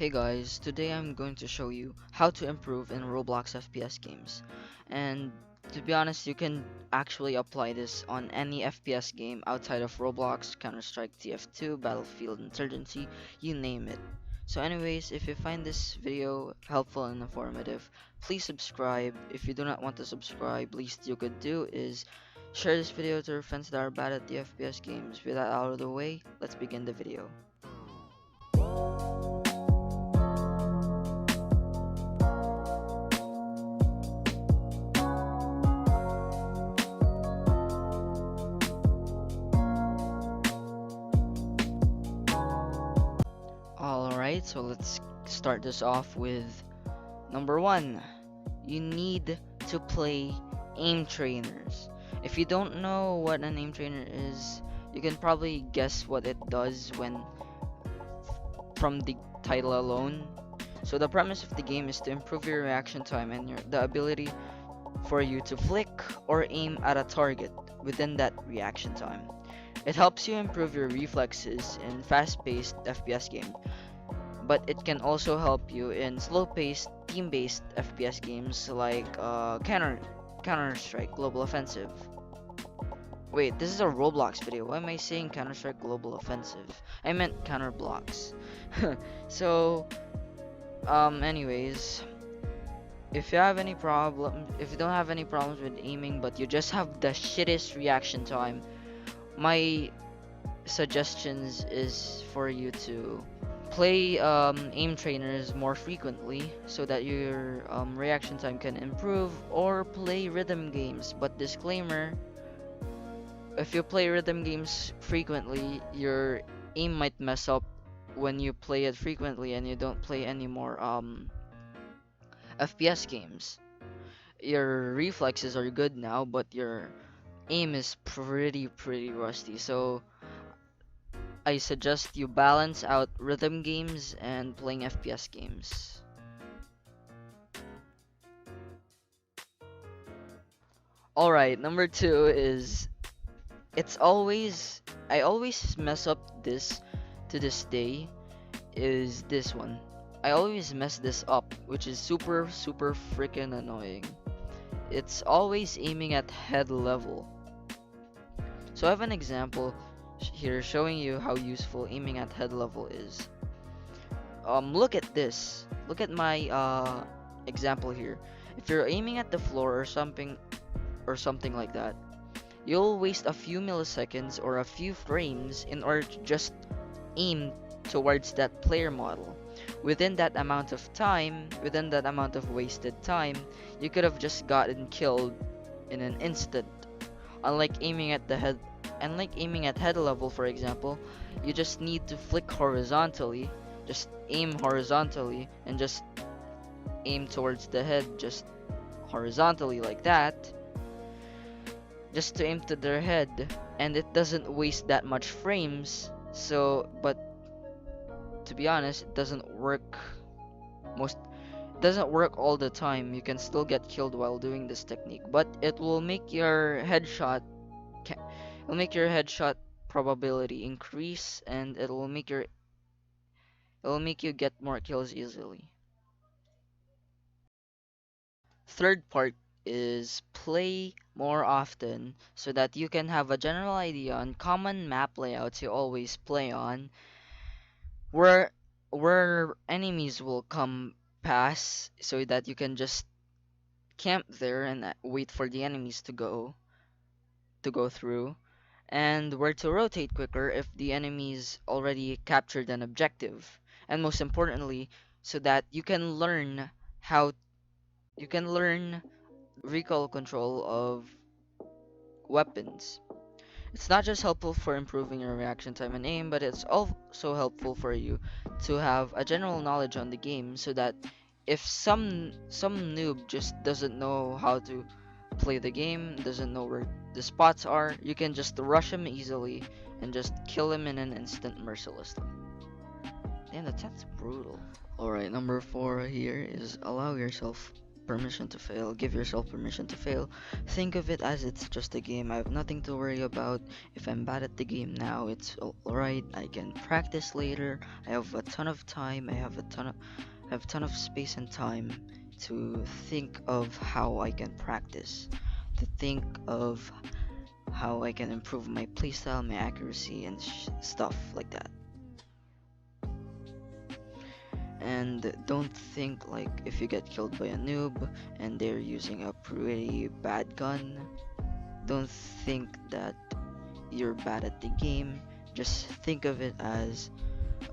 Hey guys, today I'm going to show you how to improve in Roblox FPS games. And to be honest, you can actually apply this on any FPS game outside of Roblox, Counter-Strike, TF2, Battlefield Insurgency, you name it. So anyways, if you find this video helpful and informative, please subscribe. If you do not want to subscribe, least you could do is share this video to your friends that are bad at the FPS games. With that out of the way, let's begin the video. Alright, so let's start this off with number one. You need to play aim trainers. If you don't know what an aim trainer is, you can probably guess what it does from the title alone. So the premise of the game is to improve your reaction time and the ability for you to flick or aim at a target within that reaction time. It helps you improve your reflexes in fast-paced FPS games, but it can also help you in slow-paced, team-based FPS games like Counter-Strike Global Offensive. Wait, this is a Roblox video. Why am I saying Counter-Strike Global Offensive? I meant Counter-Blocks. So, anyways, if you don't have any problems with aiming, but you just have the shittest reaction time, my suggestions is for you to play aim trainers more frequently so that your reaction time can improve, or play rhythm games. But disclaimer, if you play rhythm games frequently, your aim might mess up when you play it frequently and you don't play any more FPS games. Your reflexes are good now, but your aim is pretty rusty. So I suggest you balance out rhythm games and playing FPS games. Alright, number two is I always mess up this to this day, is this one. I always mess this up, which is super freaking annoying. It's always aiming at head level. So I have an example here showing you how useful aiming at head level is. Look at this. Look at my example here. If you're aiming at the floor or something like that, you'll waste a few milliseconds or a few frames in order to just aim towards that player model. Within that amount of wasted time, you could have just gotten killed in an instant. Unlike aiming at head level, for example, you just need to flick horizontally, just aim horizontally, and just aim towards the head, just horizontally like that, just to aim to their head, and it doesn't waste that much frames. So, but to be honest, it doesn't work all the time. You can still get killed while doing this technique, but it will make your headshot probability increase, and it will make you get more kills easily. Third part is play more often so that you can have a general idea on common map layouts you always play on, where enemies will come pass, so that you can just camp there and wait for the enemies to go through, and where to rotate quicker if the enemies already captured an objective, and most importantly, so that you can learn recoil control of weapons. It's not just helpful for improving your reaction time and aim, but it's also helpful for you to have a general knowledge on the game, so that if some noob just doesn't know how to play the game, doesn't know where the spots are, you can just rush him easily and just kill him in an instant mercilessly. Damn, that's brutal. Alright, number 4 here is allow yourself permission to fail. Give yourself permission to fail. Think of it as it's just a game. I have nothing to worry about. If I'm bad at the game now, it's alright. I can practice later. I have a ton of time. I have a ton of space and time to think of how I can practice. To think of how I can improve my playstyle, my accuracy, and stuff like that. And don't think like if you get killed by a noob and they're using a pretty bad gun, don't think that you're bad at the game. Just think of it as,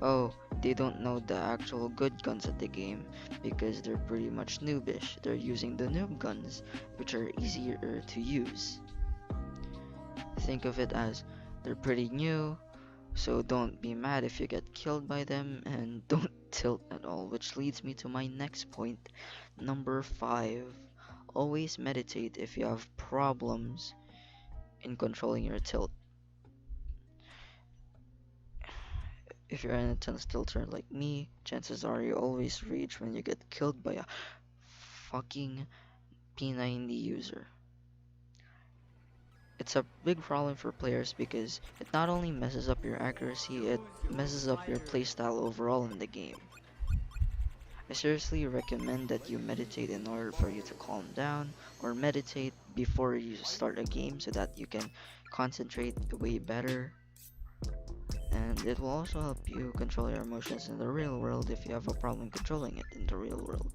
oh, they don't know the actual good guns at the game because they're pretty much noobish. They're using the noob guns, which are easier to use. Think of it as they're pretty new, so don't be mad if you get killed by them, and don't tilt at all, which leads me to my next point, number 5. Always meditate if you have problems in controlling your tilt. If you're in a tense tilter like me, chances are you always rage when you get killed by a fucking P90 user. It's a big problem for players because it not only messes up your accuracy, it messes up your playstyle overall in the game. I seriously recommend that you meditate in order for you to calm down, or meditate before you start a game so that you can concentrate way better. And it will also help you control your emotions in the real world if you have a problem controlling it in the real world.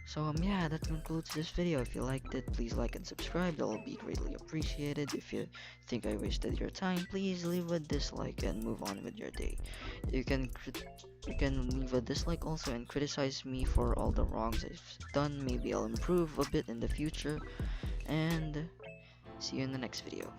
So yeah, that concludes this video. If you liked it, please like and subscribe. That will be greatly appreciated. If you think I wasted your time, please leave a dislike and move on with your day. You can leave a dislike also and criticize me for all the wrongs I've done. Maybe I'll improve a bit in the future. And see you in the next video.